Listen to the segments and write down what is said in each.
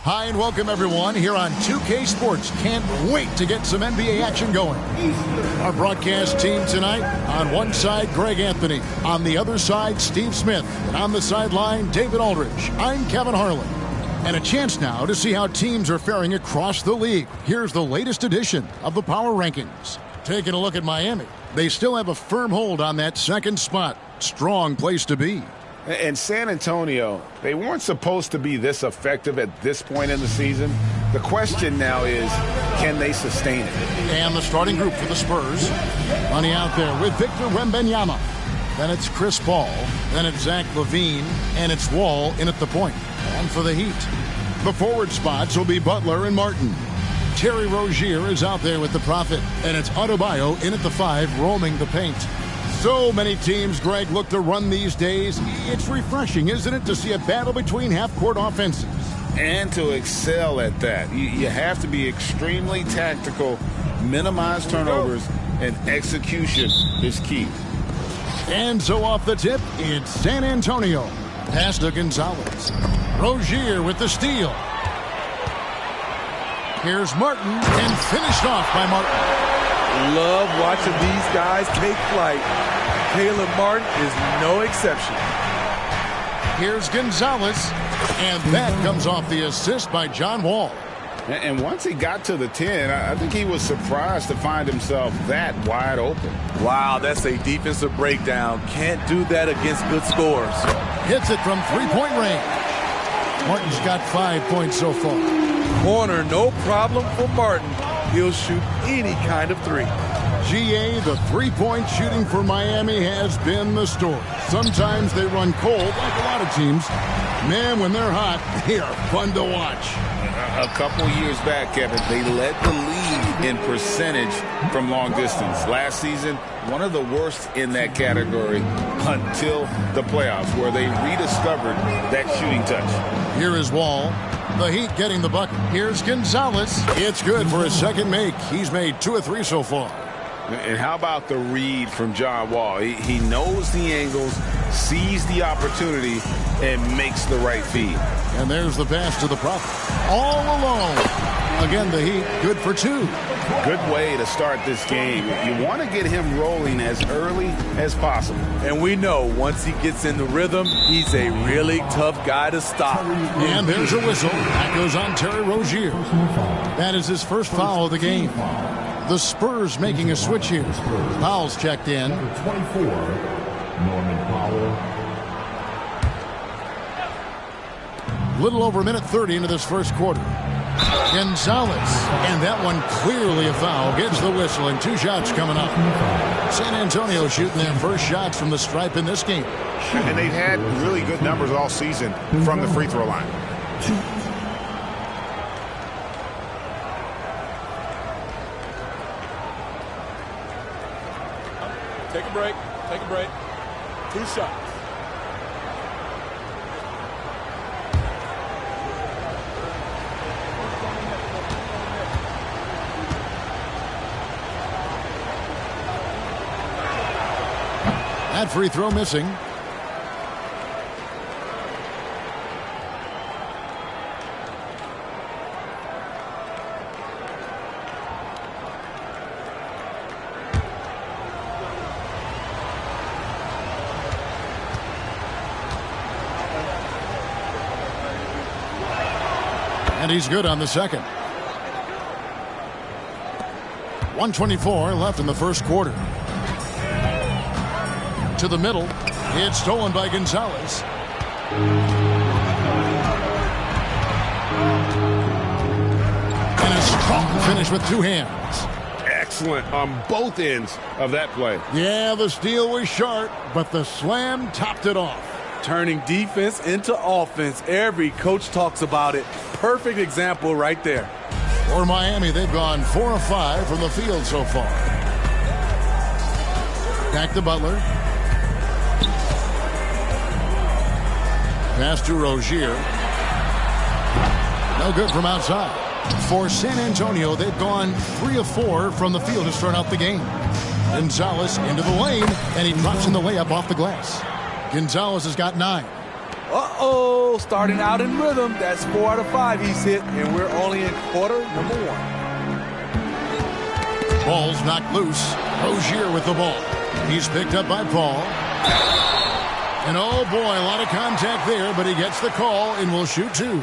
Hi and welcome everyone here on 2K Sports. Can't wait to get some NBA action going. Our broadcast team tonight, on one side Greg Anthony, on the other side Steve Smith, and on the sideline David Aldridge. I'm Kevin Harlan. And a chance now to see how teams are faring across the league. Here's the latest edition of the Power Rankings. Taking a look at Miami. They still have a firm hold on that second spot. Strong place to be. And San Antonio, they weren't supposed to be this effective at this point in the season. The question now is, can they sustain it? And the starting group for the Spurs. Money out there with Victor Wembanyama. Then it's Chris Paul. Then it's Zach LaVine. And it's Wall in at the point. And for the Heat, the forward spots will be Butler and Martin. Terry Rozier is out there with the Prophet. And it's Adebayo in at the 5, roaming the paint. So many teams, Greg, look to run these days. It's refreshing, isn't it, to see a battle between half-court offenses? And to excel at that. You have to be extremely tactical, minimize turnovers, and execution is key. And so off the tip, it's San Antonio. Pass to Gonzalez. Rozier with the steal. Here's Martin, and finished off by Martin. Love watching these guys take flight. Caleb Martin is no exception. Here's Gonzalez, and that comes off the assist by John Wall. And once he got to the 10, I think he was surprised to find himself that wide open. Wow, that's a defensive breakdown. Can't do that against good scores. Hits it from three-point range. Martin's got 5 points so far. Corner, no problem for Martin. He'll shoot any kind of three. GA, the three-point shooting for Miami has been the story. Sometimes they run cold, like a lot of teams. Man, when they're hot, they are fun to watch. A couple years back, Kevin, they led the league in percentage from long distance. Last season, one of the worst in that category until the playoffs, where they rediscovered that shooting touch. Here is Wall. The Heat getting the bucket. Here's Gonzalez. It's good for his second make. He's made 2 of 3 so far. And how about the read from John Wall? He knows the angles, sees the opportunity, and makes the right feed. And there's the pass to the Prophet. All alone. Again, the Heat good for 2. Good way to start this game. You want to get him rolling as early as possible. And we know once he gets in the rhythm, he's a really tough guy to stop. And there's a whistle. That goes on Terry Rozier. That is his first foul of the game. The Spurs making a switch here. Powell's checked in. 24, Norman Powell. Little over a minute 30 into this first quarter. Gonzalez, and that one clearly a foul. Gets the whistle, and 2 shots coming up. San Antonio shooting their first shots from the stripe in this game. And they've had really good numbers all season from the free throw line. Take a break. Take a break. 2 shots. That free throw missing. And he's good on the second. 1:24 left in the first quarter. To the middle. It's stolen by Gonzalez. And a strong finish with 2 hands. Excellent on both ends of that play. Yeah, the steal was sharp, but the slam topped it off. Turning defense into offense. Every coach talks about it. Perfect example right there. For Miami, they've gone 4 of 5 from the field so far. Back to Butler. Pass to Rozier. No good from outside. For San Antonio, they've gone 3 of 4 from the field to start out the game. Gonzalez into the lane, and he drops in the layup off the glass. Gonzalez has got 9. Uh-oh, starting out in rhythm. That's 4 out of 5 he's hit, and we're only in quarter number 1. Ball's knocked loose. Rozier with the ball. He's picked up by Paul. And oh boy, a lot of contact there, but he gets the call and will shoot 2.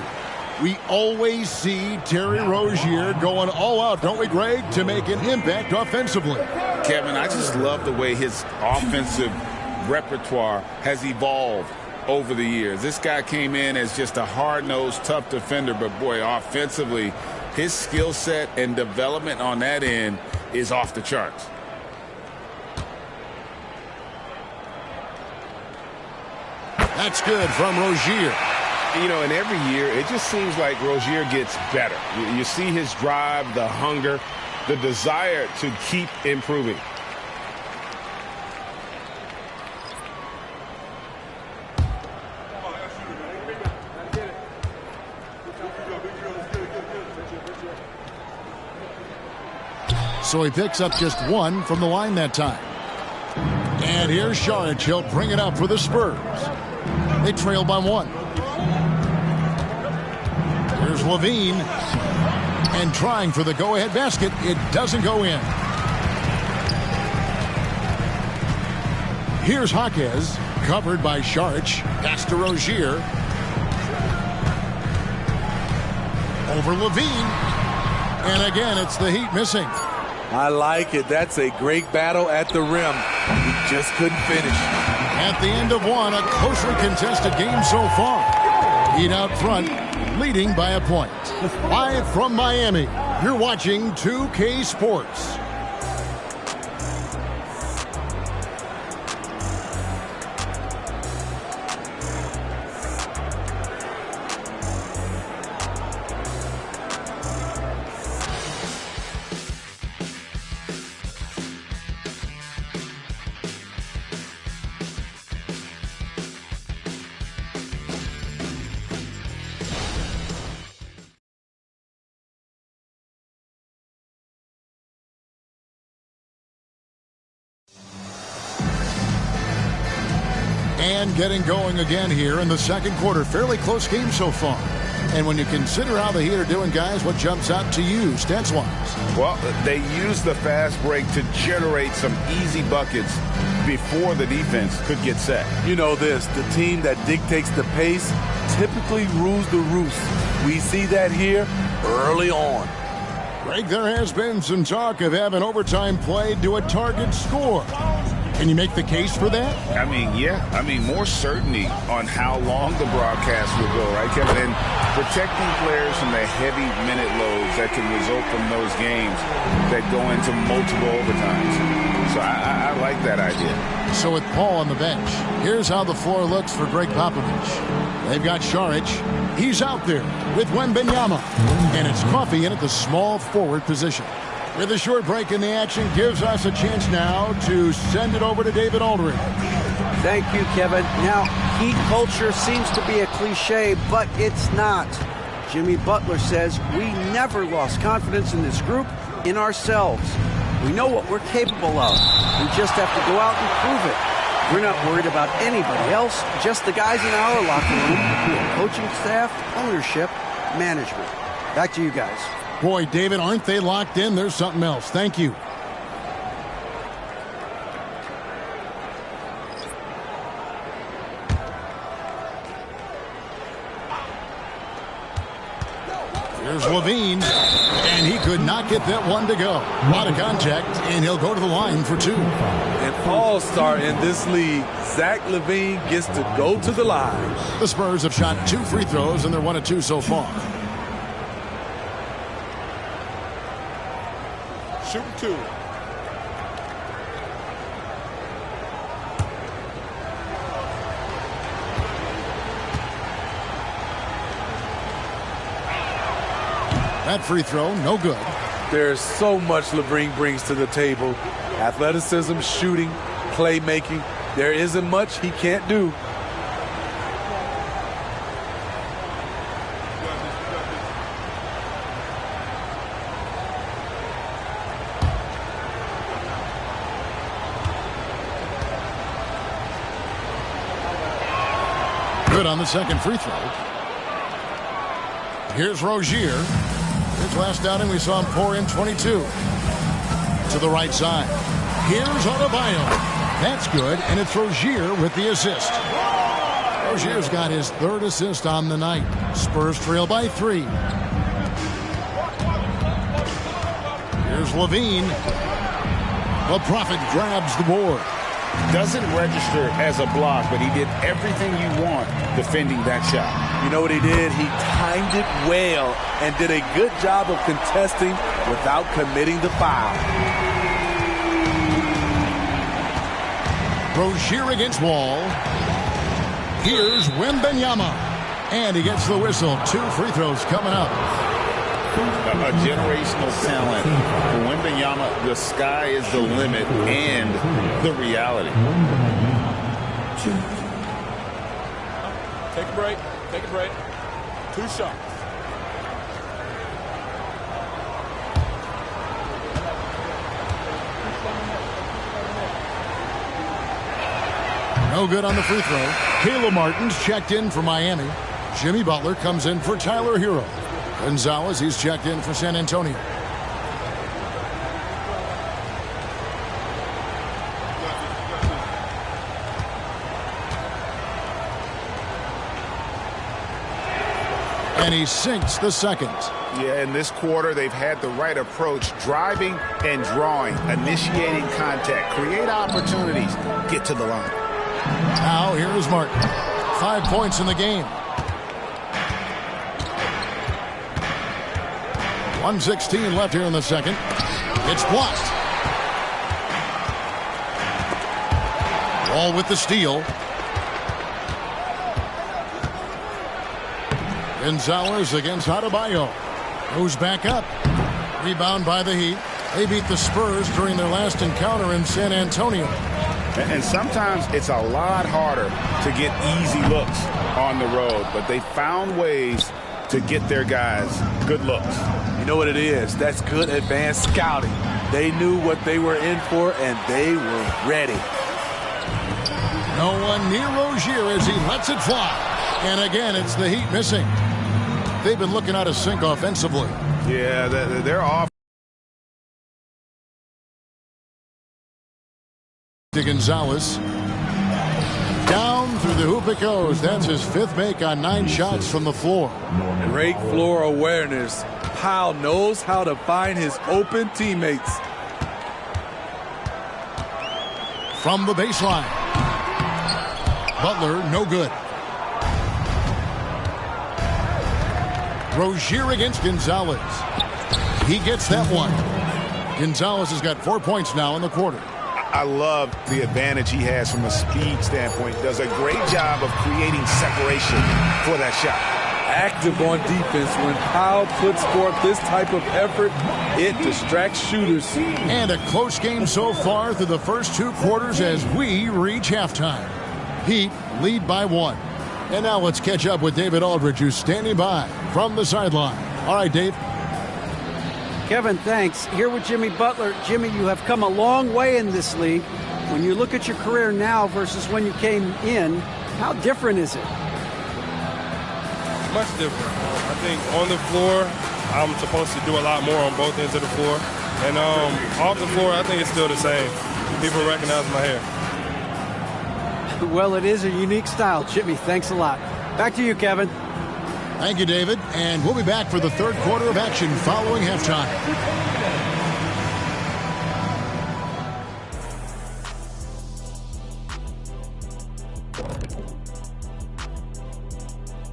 We always see Terry Rozier going all out, don't we, Greg, to make an impact offensively. Kevin, I just love the way his offensive repertoire has evolved over the years. This guy came in as just a hard-nosed, tough defender, but boy, offensively, his skill set and development on that end is off the charts. That's good from Rozier. You know, and every year, it just seems like Rozier gets better. You see his drive, the hunger, the desire to keep improving. So he picks up just 1 from the line that time. And here's Saric. He'll bring it up for the Spurs. They trail by 1. Here's Levine. And trying for the go-ahead basket. It doesn't go in. Here's Jaquez. Covered by Saric. Pass to Rozier. Over Levine. And again, it's the Heat missing. I like it. That's a great battle at the rim. He just couldn't finish. At the end of 1, a closely contested game so far. Heat out front, leading by a point. Live from Miami, you're watching 2K Sports. And getting going again here in the second quarter. Fairly close game so far. And when you consider how the Heat are doing, guys, what jumps out to you stats-wise? Well, they use the fast break to generate some easy buckets before the defense could get set. You know this, the team that dictates the pace typically rules the roost. We see that here early on. Greg, there has been some talk of having overtime played to a target score. Can you make the case for that? I mean, yeah. I mean, more certainty on how long the broadcast will go, right, Kevin? And protecting players from the heavy minute loads that can result from those games that go into multiple overtimes. So I like that idea. So with Paul on the bench, here's how the floor looks for Greg Popovich. They've got Saric. He's out there with Wembanyama. And it's Coffey in at the small forward position. With a short break in the action, gives us a chance now to send it over to David Aldridge. Thank you, Kevin. Now, Heat culture seems to be a cliche, but it's not. Jimmy Butler says we never lost confidence in this group, in ourselves. We know what we're capable of. We just have to go out and prove it. We're not worried about anybody else, just the guys in our locker room, coaching staff, ownership, management. Back to you guys. Boy, David, aren't they locked in? There's something else. Thank you. Here's Levine, and he could not get that one to go. A lot of contact, and he'll go to the line for 2. An all-star in this league, Zach LaVine gets to go to the line. The Spurs have shot 2 free throws, and they're 1 of 2 so far. Shooting 2. That free throw, no good. There's so much LaVine brings to the table. Athleticism, shooting, playmaking. There isn't much he can't do. Good on the second free throw. Here's Rozier. His last outing, we saw him pour in 22. To the right side. Here's Adebayo. That's good, and it's Rozier with the assist. Rozier's got his third assist on the night. Spurs trail by 3. Here's Levine. The Prophet grabs the board. Doesn't register as a block, but he did everything you want defending that shot. You know what he did? He timed it well and did a good job of contesting without committing the foul. Rozier against Wall. Here's Wembanyama. And he gets the whistle. 2 free throws coming up. A generational talent. For Wembanyama, the sky is the limit and the reality. Take a break. Take a break. 2 shots. No good on the free throw. Caleb Martin's checked in for Miami. Jimmy Butler comes in for Tyler Hero. Gonzalez, he's checked in for San Antonio. And he sinks the second. Yeah, in this quarter, they've had the right approach, driving and drawing, initiating contact, create opportunities, get to the line. Now, here's Martin. 5 points in the game. 1:16 left here in the second. It's blocked. Wall with the steal. Gonzalez against Adebayo. Goes back up. Rebound by the Heat. They beat the Spurs during their last encounter in San Antonio. And sometimes it's a lot harder to get easy looks on the road, but they found ways to get their guys good looks. You know what it is? That's good advanced scouting. They knew what they were in for, and they were ready. No one near Rozier as he lets it fly. And again, it's the Heat missing. They've been looking out of sync offensively. Yeah, they're off. To Gonzalez. Down through the hoop it goes. That's his 5th make on 9 shots from the floor. Great floor awareness. Powell knows how to find his open teammates. From the baseline. Butler, no good. Rozier against Gonzalez. He gets that one. Gonzalez has got 4 points now in the quarter. I love the advantage he has from a speed standpoint. Does a great job of creating separation for that shot. Active on defense. When Powell puts forth this type of effort, it distracts shooters. And a close game so far through the first 2 quarters as we reach halftime. Heat lead by 1. And now let's catch up with David Aldridge, who's standing by from the sideline. All right, Dave. Kevin, thanks. Here with Jimmy Butler. Jimmy, you have come a long way in this league. When you look at your career now versus when you came in, how different is it? Much different. I think on the floor, I'm supposed to do a lot more on both ends of the floor. And off the floor, I think it's still the same. People recognize my hair. Well, it is a unique style, Jimmy. Thanks a lot. Back to you, Kevin. Thank you, David. And we'll be back for the 3rd quarter of action following halftime.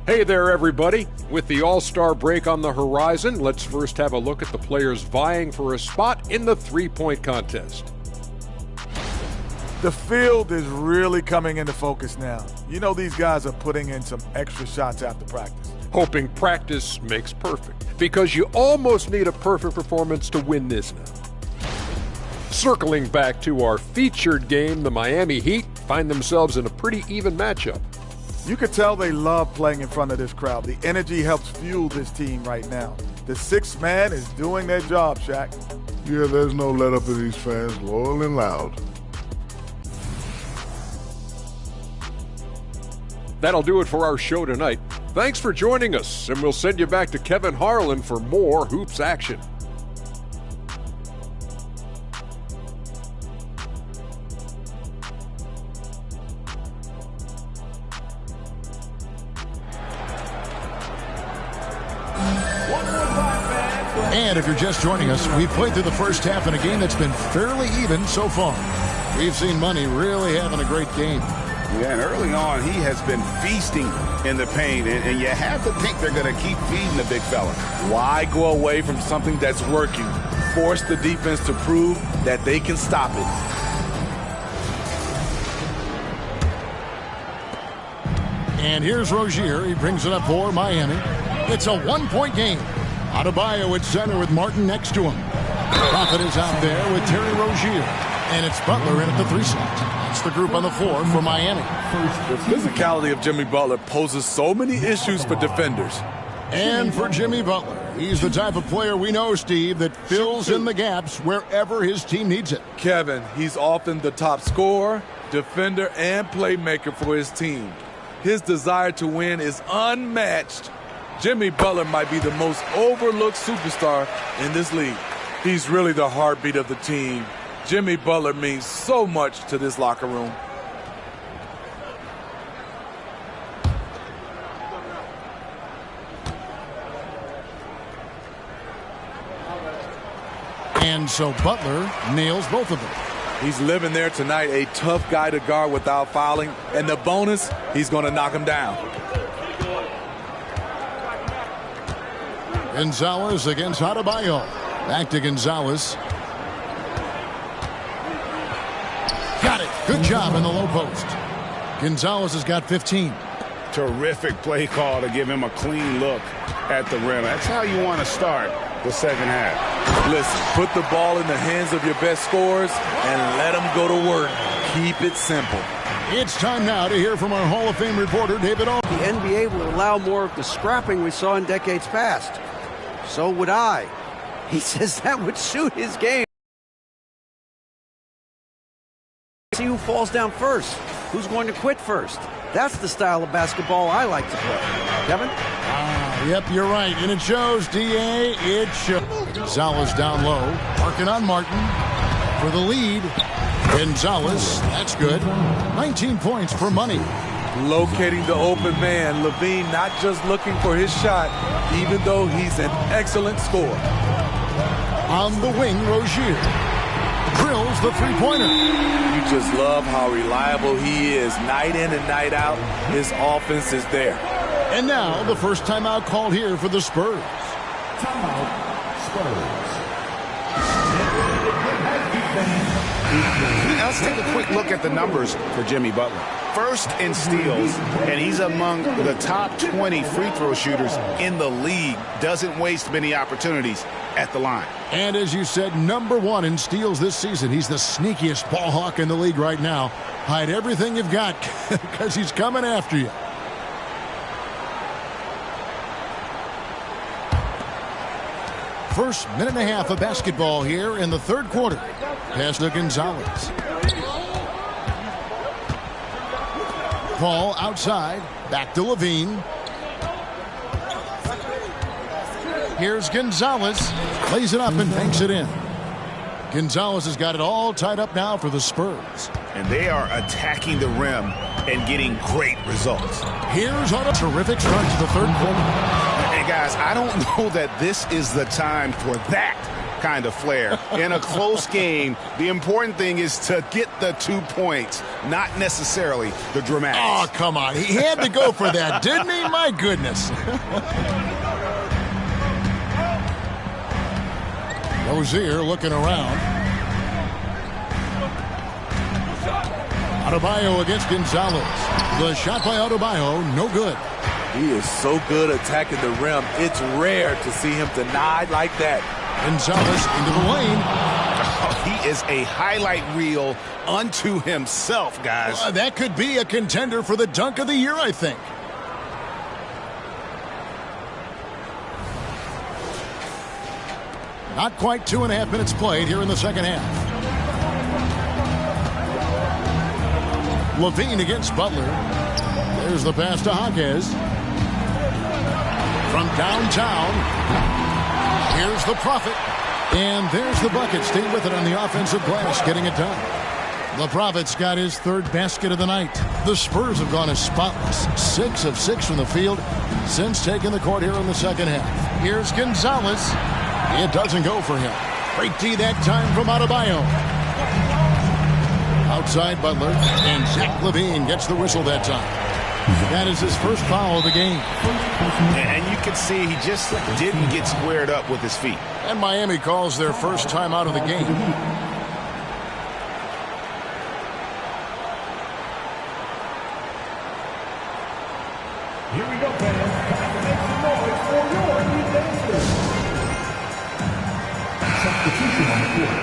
Hey there, everybody. With the All-Star break on the horizon, let's first have a look at the players vying for a spot in the three-point contest. The field is really coming into focus now. You know these guys are putting in some extra shots after practice. Hoping practice makes perfect, because you almost need a perfect performance to win this now. Circling back to our featured game, the Miami Heat find themselves in a pretty even matchup. You could tell they love playing in front of this crowd. The energy helps fuel this team right now. The 6th man is doing their job, Shaq. Yeah, there's no let up in these fans, loyal and loud. That'll do it for our show tonight. Thanks for joining us, and we'll send you back to Kevin Harlan for more hoops action. And if you're just joining us, we've played through the first half in a game that's been fairly even so far. We've seen Money really having a great game. Yeah, and early on, he has been feasting in the paint, and you have to think they're going to keep feeding the big fella. Why go away from something that's working? Force the defense to prove that they can stop it. And here's Rozier. He brings it up for Miami. It's a one-point game. Adebayo at center with Martin next to him. Prophet is out there with Terry Rozier. And it's Butler in at the 3 slot. That's the group on the floor for Miami. The physicality of Jimmy Butler poses so many issues for defenders. And for Jimmy Butler, he's the type of player we know, Steve, that fills in the gaps wherever his team needs it. Kevin, he's often the top scorer, defender, and playmaker for his team. His desire to win is unmatched. Jimmy Butler might be the most overlooked superstar in this league. He's really the heartbeat of the team. Jimmy Butler means so much to this locker room. And so Butler nails both of them. He's living there tonight, a tough guy to guard without fouling. And the bonus, he's going to knock him down. Gonzalez against Adebayo. Back to Gonzalez. Got it. Good job in the low post. Gonzalez has got 15. Terrific play call to give him a clean look at the rim. That's how you want to start the second half. Listen, put the ball in the hands of your best scorers and let them go to work. Keep it simple. It's time now to hear from our Hall of Fame reporter, David O. The NBA will allow more of the scrapping we saw in decades past. So would I. He says that would suit his game. See who falls down first. Who's going to quit first? That's the style of basketball I like to play. Kevin? Yep, you're right. And it shows, D.A. It shows. Gonzalez down low. Working on Martin for the lead. Gonzalez, that's good. 19 points for Money. Locating the open man. Levine not just looking for his shot, even though he's an excellent scorer. On the wing, Rozier drills the three-pointer. You just love how reliable he is. Night in and night out, his offense is there. And now, the first timeout called here for the Spurs. Timeout, Spurs. Now let's take a quick look at the numbers for Jimmy Butler. First in steals, and he's among the top 20 free throw shooters in the league. Doesn't waste many opportunities at the line. And as you said, #1 in steals this season. He's the sneakiest ball hawk in the league right now. Hide everything you've got because he's coming after you. First minute and a half of basketball here in the third quarter. Pass to Gonzalez. Ball outside. Back to Levine. Here's Gonzalez. Lays it up and banks it in. Gonzalez has got it all tied up now for the Spurs. And they are attacking the rim and getting great results. Here's a terrific start to the third quarter. And guys, I don't know that this is the time for that kind of flair. In a close game, the important thing is to get the 2 points, not necessarily the dramatics. Oh, come on. He had to go for that, didn't he? My goodness. Rozier looking around. Adebayo against Gonzalez. The shot by Adebayo, no good. He is so good attacking the rim. It's rare to see him denied like that. Gonzalez into the lane. Oh, he is a highlight reel unto himself, guys. That could be a contender for the dunk of the year, I think. Not quite 2.5 minutes played here in the second half. Levine against Butler. Here's the pass to Hawkes. From downtown, here's the Prophet. And there's the bucket. Stay with it on the offensive glass, getting it done. The Prophet's got his third basket of the night. The Spurs have gone as spotless. 6 of 6 from the field since taking the court here in the second half. Here's Gonzalez. It doesn't go for him. Great D that time from Adebayo. Outside Butler, and Zach LaVine gets the whistle that time. That is his first foul of the game. And you can see he just didn't get squared up with his feet. And Miami calls their first time out of the game. Here we go, fans. Time to make some noise for your defenders. Substitution on the court.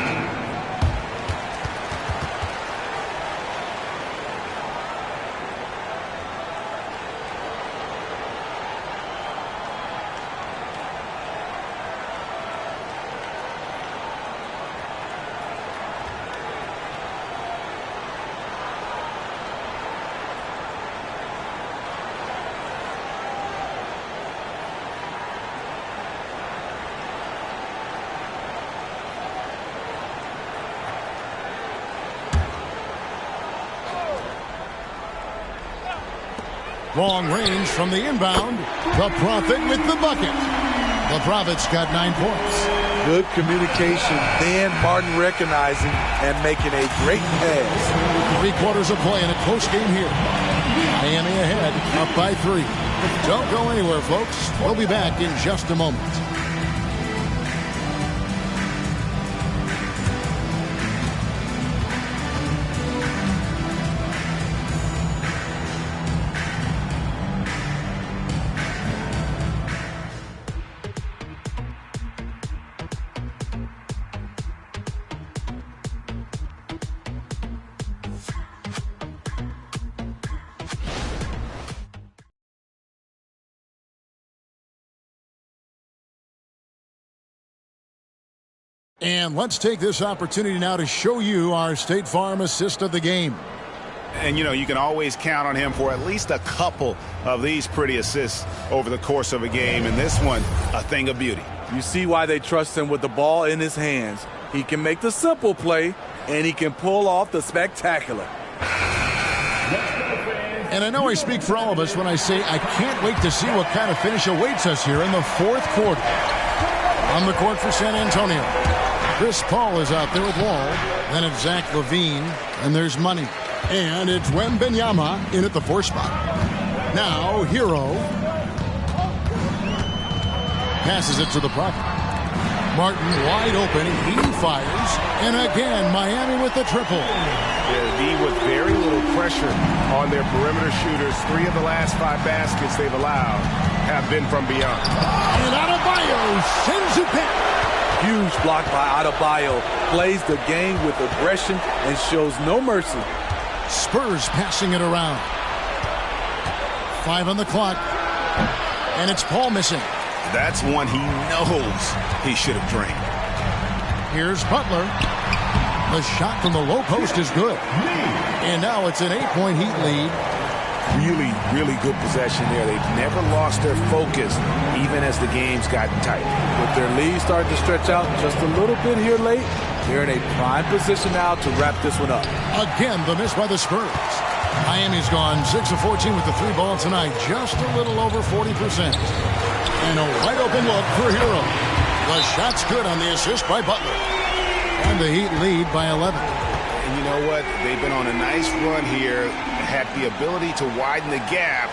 Long range from the inbound. The Prophet with the bucket. The Prophet's got 9 points. Good communication. Then Martin recognizing and making a great pass. 3 quarters of play in a close game here. Miami ahead, up by 3. Don't go anywhere, folks. We'll be back in just a moment. And let's take this opportunity now to show you our State Farm assist of the game. And, you know, you can always count on him for at least a couple of these pretty assists over the course of a game. And this one, a thing of beauty. You see why they trust him with the ball in his hands. He can make the simple play, and he can pull off the spectacular. And I know I speak for all of us when I say I can't wait to see what kind of finish awaits us here in the fourth quarter. On the court for San Antonio, Chris Paul is out there with Wall. Then it's Zach LaVine, and there's Money. And it's Wembanyama in at the 4 spot. Now, Hero passes it to the Prophet. Martin wide open. He fires. And again, Miami with the triple. Yeah, D with very little pressure on their perimeter shooters. 3 of the last 5 baskets they've allowed have been from beyond. And Adebayo sends it back. Huge block by Adebayo. Plays the game with aggression and shows no mercy. Spurs passing it around. 5 on the clock. And it's Paul missing. That's one he knows he should have drained. Here's Butler. The shot from the low post is good. And now it's an 8-point Heat lead. Really, really good possession there. They've never lost their focus, even as the game's gotten tight. With their lead starting to stretch out just a little bit here late, they're in a prime position now to wrap this one up. Again, the miss by the Spurs. Miami's gone 6 of 14 with the 3 ball tonight, just a little over 40%. And a wide open look for Hero. The shot's good on the assist by Butler. And the Heat lead by 11. And you know what? They've been on a nice run here, had the ability to widen the gap.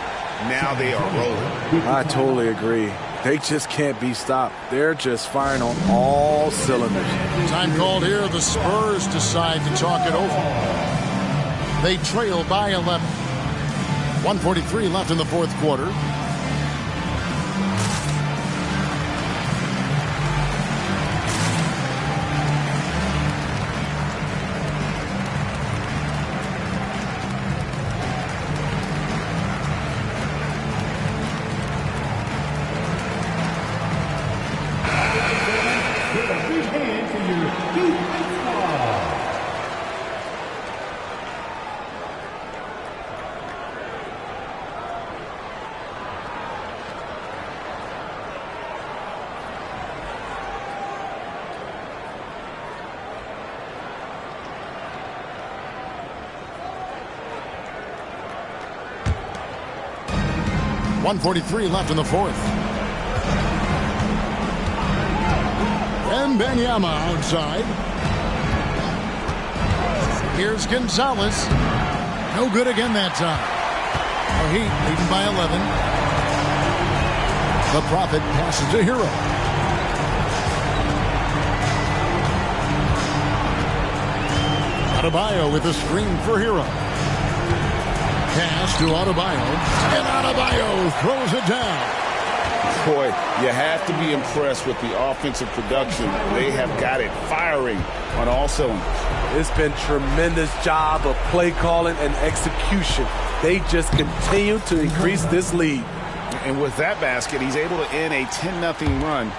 Now they are rolling. I totally agree. They just can't be stopped. They're just firing on all cylinders. Time called here. The Spurs decide to talk it over. They trail by 11. 1:43 left in the fourth quarter. 1:43 left in the fourth. And Benyama outside. Here's Gonzalez. No good again that time. The Heat leading by 11. The Prophet passes to Hero. Adebayo with a screen for Hero. Pass to Adebayo. And Adebayo throws it down. Boy, you have to be impressed with the offensive production. They have got it firing on all cylinders. It's been tremendous job of play calling and execution. They just continue to increase this lead. And with that basket, he's able to end a 10-0 run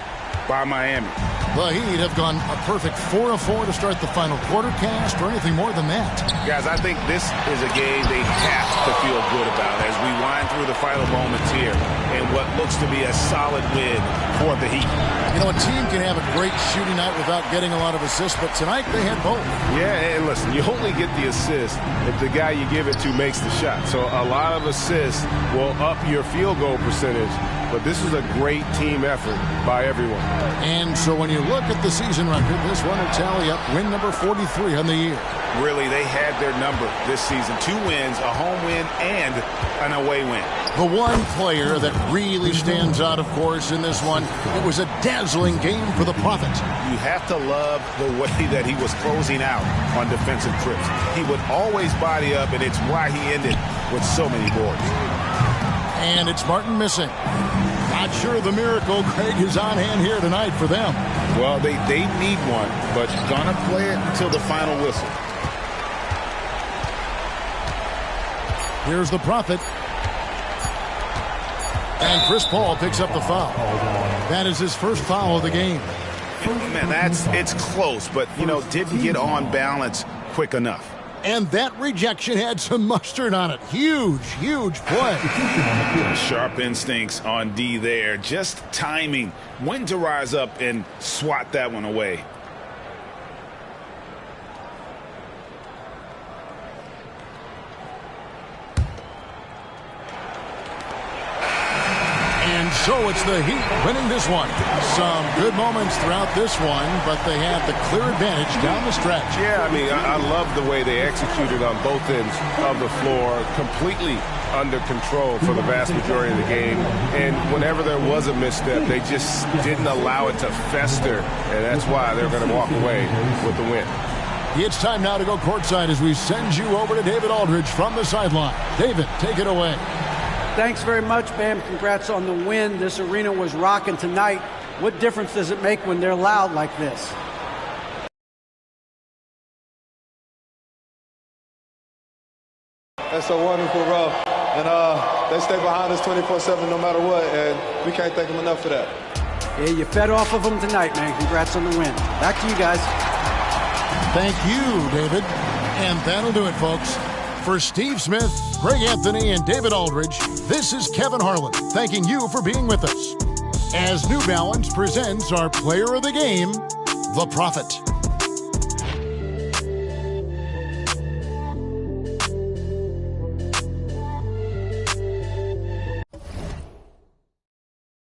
by Miami. The Heat have gone a perfect 4 of 4 to start the final quarter cast, or anything more than that. Guys, I think this is a game they have to feel good about as we wind through the final moments here in what looks to be a solid win for the Heat. You know, a team can have a great shooting night without getting a lot of assists, but tonight they had both. Yeah, and listen, you only get the assist if the guy you give it to makes the shot. So a lot of assists will up your field goal percentage, but this is a great team effort by everyone. And so when you look at the season record, this one will tally up win number 43 on the year. Really, they had their number this season. 2 wins, a home win, and an away win. The one player that really stands out, of course, in this one, it was a dazzling game for the Prophet. You have to love the way that he was closing out on defensive trips. He would always body up, and it's why he ended with so many boards. And it's Martin missing. Not sure the miracle, Craig, is on hand here tonight for them. Well, they need one, but gonna play it until the final whistle. Here's the Prophet. And Chris Paul picks up the foul. That is his first foul of the game. Man, it's close, but, didn't get on balance quick enough. And that rejection had some mustard on it. Huge, huge play. Sharp instincts on D there. Just timing when to rise up and swat that one away. And so it's the Heat winning this one. Some good moments throughout this one, but they had the clear advantage down the stretch. Yeah, I love the way they executed on both ends of the floor, completely under control for the vast majority of the game. And whenever there was a misstep, they just didn't allow it to fester, and that's why they're going to walk away with the win. It's time now to go courtside as we send you over to David Aldridge from the sideline. David, take it away. Thanks very much, Bam. Congrats on the win. This arena was rocking tonight. What difference does it make when they're loud like this? That's a wonderful run. And they stay behind us 24/7 no matter what, and we can't thank them enough for that. Yeah, you fed off of them tonight, man. Congrats on the win. Back to you guys. Thank you, David. And that'll do it, folks. For Steve Smith, Greg Anthony, and David Aldridge, this is Kevin Harlan thanking you for being with us as New Balance presents our player of the game, the Prophet.